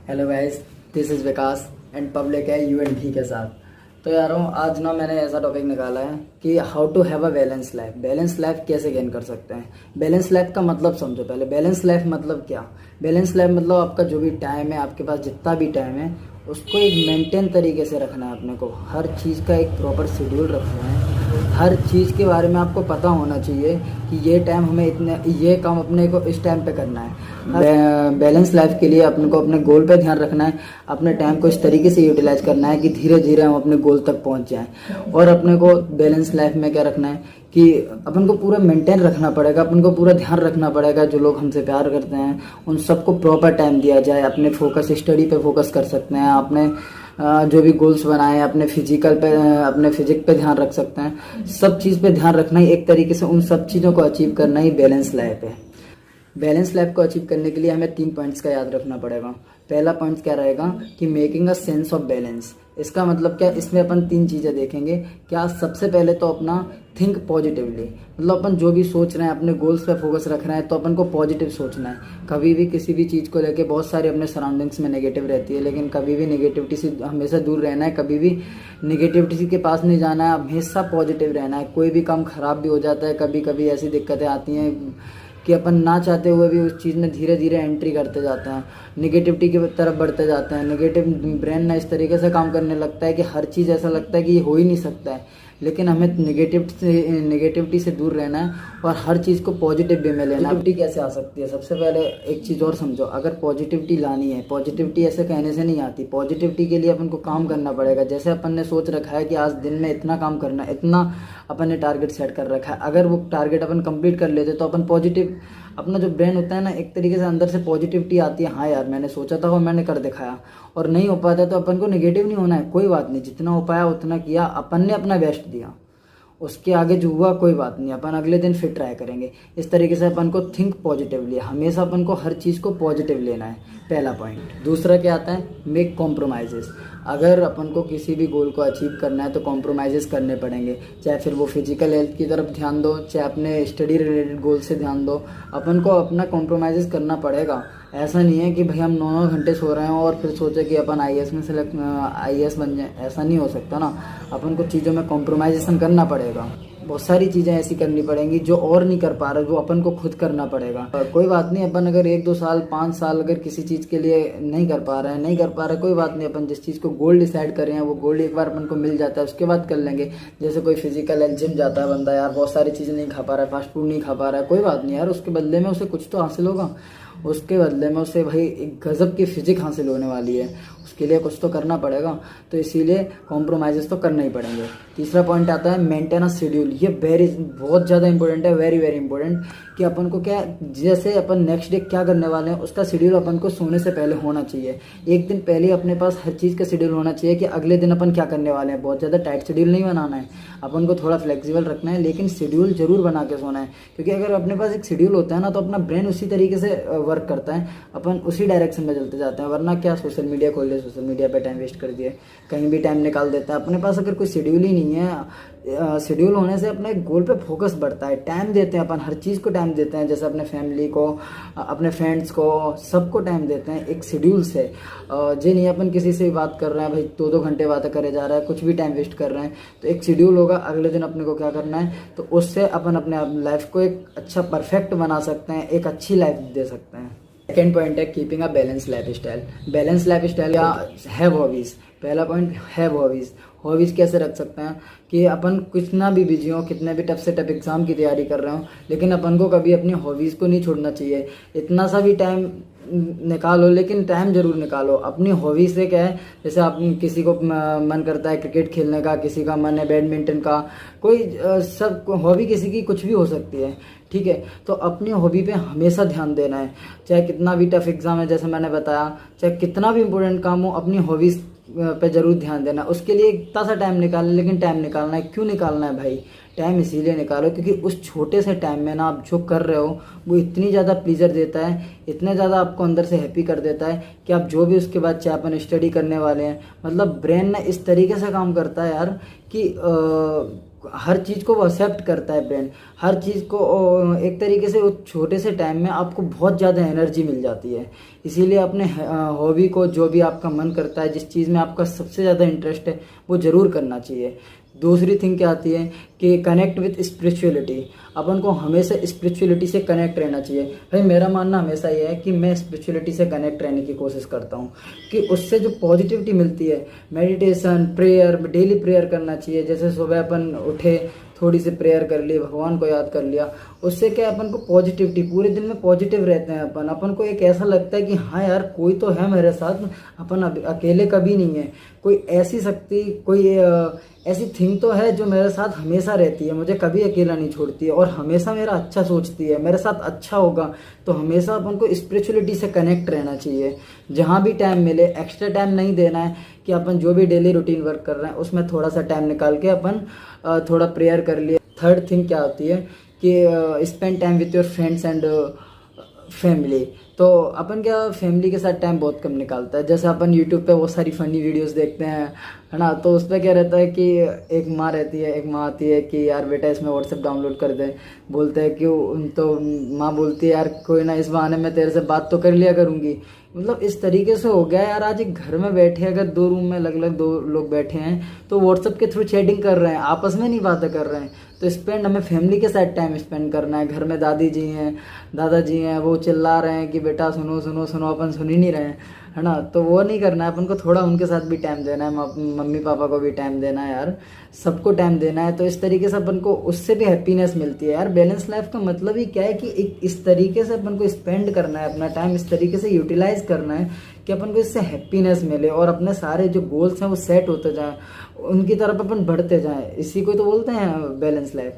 Hello guys, this is Vikas and public है you and भी के साथ। तो यारों, आज ना मैंने ऐसा टॉपिक निकाला है कि how to have a balance life. Balance life कैसे गेन कर सकते हैं। बैलेंस लाइफ का मतलब समझो पहले। बैलेंस लाइफ मतलब क्या। बैलेंस लाइफ मतलब आपका जो भी टाइम है, आपके पास जितना भी टाइम है, उसको एक मेंटेन तरीके से रखना है। अपने को हर चीज़ का एक प्रॉपर शेड्यूल रखना है। हर चीज़ के बारे में आपको पता होना चाहिए कि ये टाइम हमें इतने, ये काम अपने को इस टाइम पे करना है। बैलेंस लाइफ के लिए अपने को अपने गोल पे ध्यान रखना है। अपने टाइम को इस तरीके से यूटिलाइज करना है कि धीरे धीरे हम अपने गोल तक पहुंच जाएं। और अपने को बैलेंस लाइफ में क्या रखना है कि अपन को पूरा मेंटेन रखना पड़ेगा। अपन को पूरा ध्यान रखना पड़ेगा। जो लोग हमसे प्यार करते हैं उन सबको प्रॉपर टाइम दिया जाए। अपने फोकस स्टडी पे फोकस कर सकते हैं। अपने जो भी गोल्स बनाए अपने फिजिकल पे, अपने फिजिक पे ध्यान रख सकते हैं। सब चीज़ पे ध्यान रखना ही एक तरीके से उन सब चीज़ों को अचीव करना ही बैलेंस लाइफ है। बैलेंस लाइफ को अचीव करने के लिए हमें 3 पॉइंट्स का याद रखना पड़ेगा। पहला पॉइंट क्या रहेगा कि making a sense of balance. इसका मतलब क्या, इसमें अपन 3 चीज़ें देखेंगे। क्या, सबसे पहले तो अपना थिंक पॉजिटिवली। मतलब अपन जो भी सोच रहे हैं, अपने गोल्स पे फोकस रख रहे हैं, तो अपन को पॉजिटिव सोचना है। कभी भी किसी भी चीज़ को लेके बहुत सारी अपने सराउंडिंग्स में नेगेटिव रहती है, लेकिन कभी भी नेगेटिविटी से हमेशा दूर रहना है। कभी भी नेगेटिविटी के पास नहीं जाना है, हमेशा पॉजिटिव रहना है। कोई भी काम खराब भी हो जाता है, कभी कभी ऐसी दिक्कतें आती हैं कि अपन ना चाहते हुए भी उस चीज़ में धीरे धीरे एंट्री करते जाते हैं, नेगेटिविटी की तरफ बढ़ते जाते हैं। नेगेटिव ब्रेन ना इस तरीके से काम करने लगता है कि हर चीज़ ऐसा लगता है कि ये हो ही नहीं सकता है। लेकिन हमें नेगेटिविटी से दूर रहना है और हर चीज़ को पॉजिटिव वे में लेना है। पॉजिटिविटी कैसे आ सकती है, सबसे पहले एक चीज़ और समझो। अगर पॉजिटिविटी लानी है, पॉजिटिविटी ऐसे कहने से नहीं आती। पॉजिटिविटी के लिए अपन को काम करना पड़ेगा। जैसे अपन ने सोच रखा है कि आज दिन में इतना काम करना है, इतना अपन ने टारगेट सेट कर रखा है। अगर वो टारगेट अपन कंप्लीट कर लेते तो अपन पॉजिटिव, अपना जो ब्रेन होता है ना, एक तरीके से अंदर से पॉजिटिविटी आती है। हाँ यार, मैंने सोचा था और मैंने कर दिखाया। और नहीं हो पाता तो अपन को नेगेटिव नहीं होना है। कोई बात नहीं, जितना हो पाया उतना किया, अपन ने अपना बेस्ट दिया। उसके आगे जो हुआ कोई बात नहीं, अपन अगले दिन फिर ट्राई करेंगे। इस तरीके से अपन को थिंक पॉजिटिवली, हमेशा अपन को हर चीज़ को पॉजिटिव लेना है, पहला पॉइंट। दूसरा क्या आता है, मेक कॉम्प्रोमाइजेस। अगर अपन को किसी भी गोल को अचीव करना है तो कॉम्प्रोमाइज़ेस करने पड़ेंगे। चाहे फिर वो फिजिकल हेल्थ की तरफ ध्यान दो, चाहे अपने स्टडी रिलेटेड गोल से ध्यान दो, अपन को अपना कॉम्प्रोमाइज़ेस करना पड़ेगा। ऐसा नहीं है कि भाई हम 9 घंटे सो रहे हैं और फिर सोचे कि अपन आईएएस बन जाए। ऐसा नहीं हो सकता ना। अपन को चीज़ों में कॉम्प्रोमाइजेशन करना पड़ेगा। बहुत सारी चीज़ें ऐसी करनी पड़ेंगी जो और नहीं कर पा रहे, वो अपन को खुद करना पड़ेगा। कोई बात नहीं, अपन अगर 1-2 साल 5 साल अगर किसी चीज़ के लिए नहीं कर पा रहे, कोई बात नहीं। अपन जिस चीज़ को गोल डिसाइड कर रहे हैं वो गोल एक बार अपन को मिल जाता है, उसके बाद कर लेंगे। जैसे कोई फिजिकल हेल्थ, जिम जाता है बंदा, यार बहुत सारी चीज़ें नहीं खा पा रहा है, फास्ट फूड नहीं खा पा रहा है, कोई बात नहीं यार, उसके बदले में उसे कुछ तो हासिल होगा। उसके बदले में उसे भाई एक गज़ब की फिजिक हासिल होने वाली है, उसके लिए कुछ तो करना पड़ेगा। तो इसीलिए कॉम्प्रोमाइज़ेस तो करना ही पड़ेंगे। तीसरा पॉइंट आता है मेंटेन अ शेड्यूल। ये बहुत ज़्यादा इंपॉर्टेंट है, वेरी वेरी इंपॉर्टेंट। कि अपन को क्या, जैसे अपन नेक्स्ट डे क्या करने वाले हैं उसका शेड्यूल अपन को सोने से पहले होना चाहिए। एक दिन पहले अपने पास हर चीज़ का शेड्यूल होना चाहिए कि अगले दिन अपन क्या करने वाले हैं। बहुत ज़्यादा टाइट शेड्यूल नहीं बनाना है, अपन को थोड़ा फ्लेक्सिबल रखना है, लेकिन शेड्यूल जरूर बना के सोना है। क्योंकि अगर अपने पास एक शेड्यूल होता है ना, तो अपना ब्रेन उसी तरीके से वर्क करता है, अपन उसी डायरेक्शन में चलते जाते हैं। वरना क्या, सोशल मीडिया खोल लिया, सोशल मीडिया पे टाइम वेस्ट कर दिए, कहीं भी टाइम निकाल देता है। अपने पास अगर कोई शेड्यूल ही नहीं है, शेड्यूल होने से अपने गोल पे फोकस बढ़ता है। टाइम देते हैं अपन, हर चीज़ को टाइम देते हैं। जैसे अपने फैमिली को, अपने फ्रेंड्स को, सबको टाइम देते हैं एक शेड्यूल से। जे नहीं अपन किसी से भी बात कर रहे हैं भाई, 2-2 घंटे बातें करे जा रहा है, कुछ भी टाइम वेस्ट कर रहे हैं। तो एक शेड्यूल होगा, अगले दिन अपने को क्या करना है, तो उससे अपन अपने लाइफ को एक अच्छा परफेक्ट बना सकते हैं, एक अच्छी लाइफ दे सकते हैं। सेकेंड पॉइंट है keeping a balance life style. Balance life style या हैव हॉबीज। पहला पॉइंट, हैव हॉबीज। हॉबीज़ कैसे रख सकते हैं कि अपन कितना भी बिजी हो, कितने भी टफ से टफ एग्ज़ाम की तैयारी कर रहे हो, लेकिन अपन को कभी अपनी हॉबीज़ को नहीं छोड़ना चाहिए। इतना सा भी टाइम निकालो, लेकिन टाइम ज़रूर निकालो। अपनी हॉबी से क्या है, जैसे आप किसी को मन करता है क्रिकेट खेलने का, किसी का मन है बैडमिंटन का, कोई सब हॉबी किसी की कुछ भी हो सकती है, ठीक है। तो अपनी हॉबी पे हमेशा ध्यान देना है, चाहे कितना भी टफ एग्ज़ाम है, जैसे मैंने बताया, चाहे कितना भी इम्पोर्टेंट काम हो, अपनी हॉबीज़ पे ज़रूर ध्यान देना। उसके लिए इतना सा टाइम निकालें, लेकिन टाइम निकालना है। क्यों निकालना है भाई, टाइम इसीलिए निकालो क्योंकि उस छोटे से टाइम में ना आप जो कर रहे हो वो इतनी ज़्यादा प्लीजर देता है, इतने ज़्यादा आपको अंदर से हैप्पी कर देता है कि आप जो भी उसके बाद चाहे अपन स्टडी करने वाले हैं, मतलब ब्रेन ना इस तरीके से काम करता है यार कि हर चीज़ को वो एक्सेप्ट करता है ब्रेन, हर चीज़ को एक तरीके से उस छोटे से टाइम में आपको बहुत ज़्यादा एनर्जी मिल जाती है। इसीलिए अपने हॉबी को, जो भी आपका मन करता है, जिस चीज़ में आपका सबसे ज़्यादा इंटरेस्ट है, वो ज़रूर करना चाहिए। दूसरी थिंग क्या आती है कि कनेक्ट विथ स्पिरिचुअलिटी। अपन को हमेशा स्पिरिचुअलिटी से कनेक्ट रहना चाहिए। भाई मेरा मानना हमेशा ये है कि मैं स्पिरिचुअलिटी से कनेक्ट रहने की कोशिश करता हूँ कि उससे जो पॉजिटिविटी मिलती है, मेडिटेशन, प्रेयर, डेली प्रेयर करना चाहिए। जैसे सुबह अपन उठे, थोड़ी सी प्रेयर कर ली, भगवान को याद कर लिया, उससे क्या अपन को पॉजिटिविटी, पूरे दिन में पॉजिटिव रहते हैं अपन को एक ऐसा लगता है कि हाँ यार कोई तो है मेरे साथ, अपन अकेले कभी नहीं है, कोई ऐसी शक्ति, कोई ऐसी थिंग तो है जो मेरे साथ हमेशा रहती है, मुझे कभी अकेला नहीं छोड़ती है और हमेशा मेरा अच्छा सोचती है, मेरे साथ अच्छा होगा। तो हमेशा अपन को स्पिरिचुअलिटी से कनेक्ट रहना चाहिए। जहाँ भी टाइम मिले, एक्स्ट्रा टाइम नहीं देना है कि अपन जो भी डेली रूटीन वर्क कर रहे हैं उसमें थोड़ा सा टाइम निकाल के अपन थोड़ा प्रेयर कर लिए। थर्ड थिंग क्या होती है कि spend time with your friends and family. तो अपन क्या फैमिली के साथ टाइम बहुत कम निकालता है। जैसे अपन यूट्यूब पे बहुत सारी फ़नी वीडियोस देखते हैं, है ना, तो उस पर क्या रहता है कि एक माँ रहती है, एक माँ आती है कि यार बेटा इसमें व्हाट्सएप डाउनलोड कर दे। बोलते हैं क्यों, तो माँ बोलती है यार कोई ना, इस बहाने मैं तेरे से बात तो कर लिया करूँगी। मतलब इस तरीके से हो गया यार, आज एक घर में बैठे, अगर 2 रूम में अलग अलग 2 लोग बैठे हैं तो व्हाट्सएप के थ्रू चैटिंग कर रहे हैं, आपस में नहीं बातें कर रहे हैं। तो स्पेंड हमें फैमिली के साथ टाइम स्पेंड करना है। घर में दादी जी हैं, दादाजी हैं, वो चिल्ला रहे हैं कि बेटा सुनो सुनो सुनो, अपन सुन ही नहीं रहे हैं, है ना, तो वो नहीं करना है। अपन को थोड़ा उनके साथ भी टाइम देना है, मम्मी पापा को भी टाइम देना है यार, सबको टाइम देना है। तो इस तरीके से अपन को उससे भी हैप्पीनेस मिलती है यार। बैलेंस लाइफ का मतलब ही क्या है कि एक इस तरीके से अपन को स्पेंड करना है अपना टाइम, इस तरीके से यूटिलाइज करना है कि अपन को इससे हैप्पीनेस मिले और अपने सारे जो गोल्स हैं वो सेट होते जाएं, उनकी तरफ अपन बढ़ते जाएं। इसी को तो बोलते हैं बैलेंस लाइफ।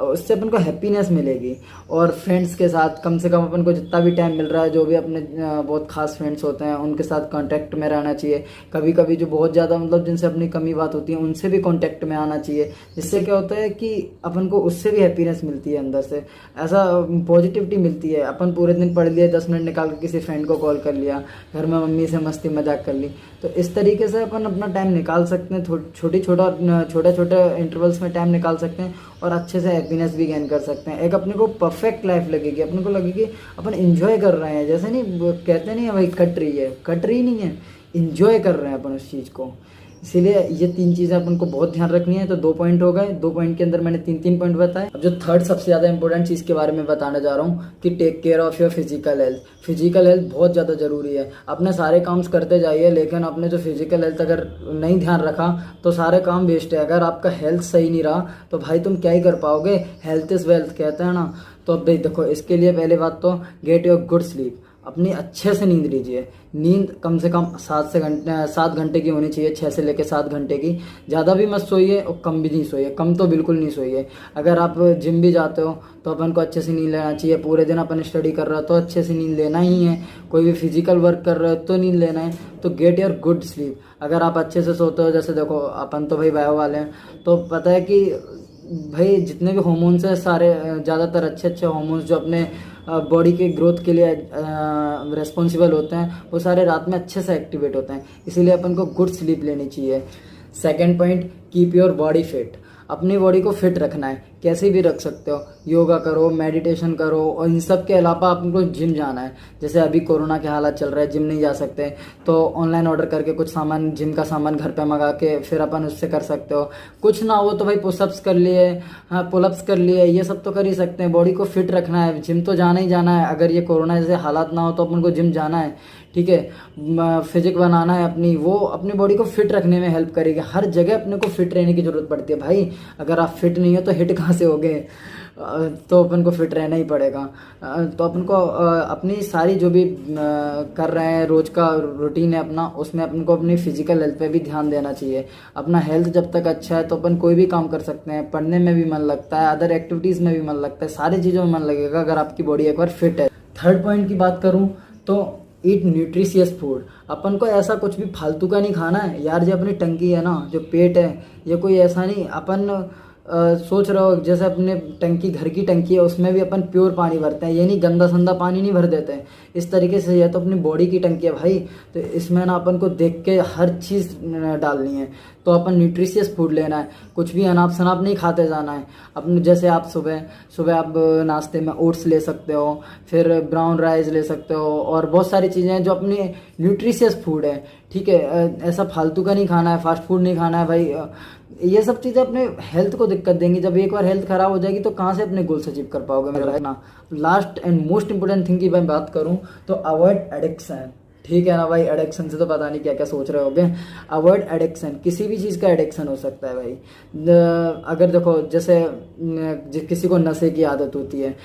उससे अपन को हैप्पीनेस मिलेगी। और फ्रेंड्स के साथ कम से कम अपन को जितना भी टाइम मिल रहा है, जो भी अपने बहुत खास फ्रेंड्स होते हैं उनके साथ कांटेक्ट में रहना चाहिए। कभी कभी जो बहुत ज़्यादा मतलब जिनसे अपनी कमी बात होती है उनसे भी कांटेक्ट में आना चाहिए। जिससे क्या होता है कि अपन को उससे भी हैप्पीनेस मिलती है, अंदर से ऐसा पॉजिटिविटी मिलती है। अपन पूरे दिन पढ़ लिए, 10 मिनट निकाल के किसी फ्रेंड को कॉल कर लिया, घर में मम्मी से मस्ती मजाक कर ली। तो इस तरीके से अपन अपना टाइम निकाल सकते हैं, छोटे छोटे इंटरवल्स में टाइम निकाल सकते हैं और अच्छे से हैप्पीनेस भी गेन कर सकते हैं। एक अपने को परफेक्ट लाइफ लगेगी, अपने को लगेगी अपन इंजॉय कर रहे हैं। जैसे नहीं कहते नहीं है भाई कट रही है, कट रही नहीं है, इंजॉय कर रहे हैं अपन उस चीज़ को। इसीलिए ये 3 चीज़ें अपन को बहुत ध्यान रखनी है। तो 2 पॉइंट हो गए, 2 पॉइंट के अंदर मैंने 3 पॉइंट बताए। अब जो थर्ड सबसे ज़्यादा इंपॉर्टेंट चीज़ के बारे में बताने जा रहा हूँ कि take care of your physical health. Physical health बहुत ज़्यादा ज़रूरी है। अपने सारे काम करते जाइए, लेकिन अपने जो फिजिकल हेल्थ अगर नहीं ध्यान रखा तो सारे काम वेस्ट है। अगर आपका हेल्थ सही नहीं रहा तो भाई तुम क्या ही कर पाओगे। हेल्थ इज़ वेल्थ कहते हैं ना। तो अब भाई देखो, इसके लिए पहली बात तो गेट योर गुड स्लीप। अपनी अच्छे से नींद लीजिए। नींद कम से कम 7 घंटे की होनी चाहिए, 6 से लेकर 7 घंटे की। ज़्यादा भी मत सोइए और कम भी नहीं सोइए, कम तो बिल्कुल नहीं सोइए। अगर आप जिम भी जाते हो तो अपन को अच्छे से नींद लेना चाहिए। पूरे दिन अपन स्टडी कर रहे हो तो अच्छे से नींद लेना ही है। कोई भी फिजिकल वर्क कर रहे हो तो नींद लेना है। तो गेट योर गुड स्लीप। अगर आप अच्छे से सोते हो, जैसे देखो अपन तो भाई बायो वाले हैं, तो पता है कि भाई जितने भी हार्मोन्स हैं सारे, ज़्यादातर अच्छे हार्मोन्स जो अपने बॉडी के ग्रोथ के लिए रिस्पॉन्सिबल होते हैं, वो सारे रात में अच्छे से एक्टिवेट होते हैं। इसीलिए अपन को गुड स्लीप लेनी चाहिए। Second point, keep your body fit. अपनी बॉडी को फिट रखना है, कैसे भी रख सकते हो। योगा करो, मेडिटेशन करो, और इन सब के अलावा आपको जिम जाना है। जैसे अभी कोरोना के हालात चल रहे हैं, जिम नहीं जा सकते तो ऑनलाइन ऑर्डर करके कुछ सामान, जिम का सामान घर पे मंगा के फिर अपन उससे कर सकते हो। कुछ ना हो तो भाई पुशअप्स कर लिए, हाँ पुलअप्स कर लिए, ये सब तो कर ही सकते हैं। बॉडी को फिट रखना है, जिम तो जाना ही जाना है। अगर ये कोरोना जैसे हालात ना हो तो अपन को जिम जाना है, ठीक है। फिजिक बनाना है अपनी, वो अपनी बॉडी को फिट रखने में हेल्प करेगी। हर जगह अपने को फिट रहने की जरूरत पड़ती है भाई। अगर आप फिट नहीं हो तो हिट कहाँ से होगे। तो अपन को फिट रहना ही पड़ेगा। तो अपन को अपनी सारी जो भी कर रहे हैं, रोज का रूटीन है अपना, उसमें अपन को अपनी फिजिकल हेल्थ पे भी ध्यान देना चाहिए। अपना हेल्थ जब तक अच्छा है तो अपन कोई भी काम कर सकते हैं। पढ़ने में भी मन लगता है, अदर एक्टिविटीज़ में भी मन लगता है, सारी चीज़ों में मन लगेगा अगर आपकी बॉडी एक बार फिट है। थर्ड पॉइंट की बात करूँ तो ईट न्यूट्रिशियस फूड। अपन को ऐसा कुछ भी फालतू का नहीं खाना है यार। जो अपनी टंकी है ना, जो पेट है, ये कोई ऐसा नहीं अपन सोच रहे हो जैसे अपने टंकी, घर की टंकी है, उसमें भी अपन प्योर पानी भरते हैं, ये नहीं गंदा संदा पानी नहीं भर देते हैं। इस तरीके से ये तो अपनी बॉडी की टंकी है भाई, तो इसमें ना अपन को देख के हर चीज़ डालनी है। तो अपन न्यूट्रिशियस फूड लेना है, कुछ भी अनाप शनाप नहीं खाते जाना है। अपने जैसे आप सुबह सुबह आप नाश्ते में ओट्स ले सकते हो, फिर ब्राउन राइस ले सकते हो, और बहुत सारी चीज़ें हैं जो अपनी न्यूट्रिशियस फूड है, ठीक है। ऐसा फालतू का नहीं खाना है, फास्ट फूड नहीं खाना है भाई। ये सब चीज़ें अपने हेल्थ को दिक्कत देंगी। जब एक बार हेल्थ खराब हो जाएगी तो कहाँ से अपने गोल्स अचीव कर पाओगे मेरा रखना। Last and most important thing की मैं बात करूँ तो अवॉइड एडिक्शन, ठीक है ना भाई। एडिक्शन से तो पता नहीं क्या क्या सोच रहे होगे। अवॉइड एडिक्शन, किसी भी चीज़ का एडिक्शन हो सकता है भाई। अगर देखो जैसे किसी को नशे की आदत होती है,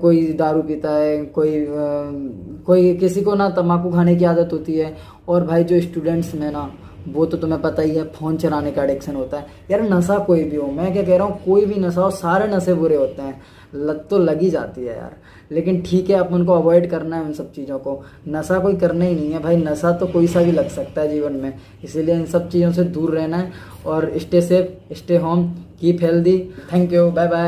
कोई दारू पीता है, कोई किसी को ना तम्बाकू खाने की आदत होती है, और भाई जो स्टूडेंट्स में ना, वो तो तुम्हें पता ही है, फ़ोन चलाने का एडिक्शन होता है। यार नशा कोई भी हो, मैं क्या कह रहा हूँ, कोई भी नशा हो, सारे नशे बुरे होते हैं, लत तो लगी जाती है यार। लेकिन ठीक है, अपन को अवॉइड करना है उन सब चीज़ों को। नशा कोई करना ही नहीं है भाई, नशा तो कोई सा भी लग सकता है जीवन में, इसीलिए इन सब चीज़ों से दूर रहना है। और stay safe, stay home, keep healthy. Thank you, bye bye.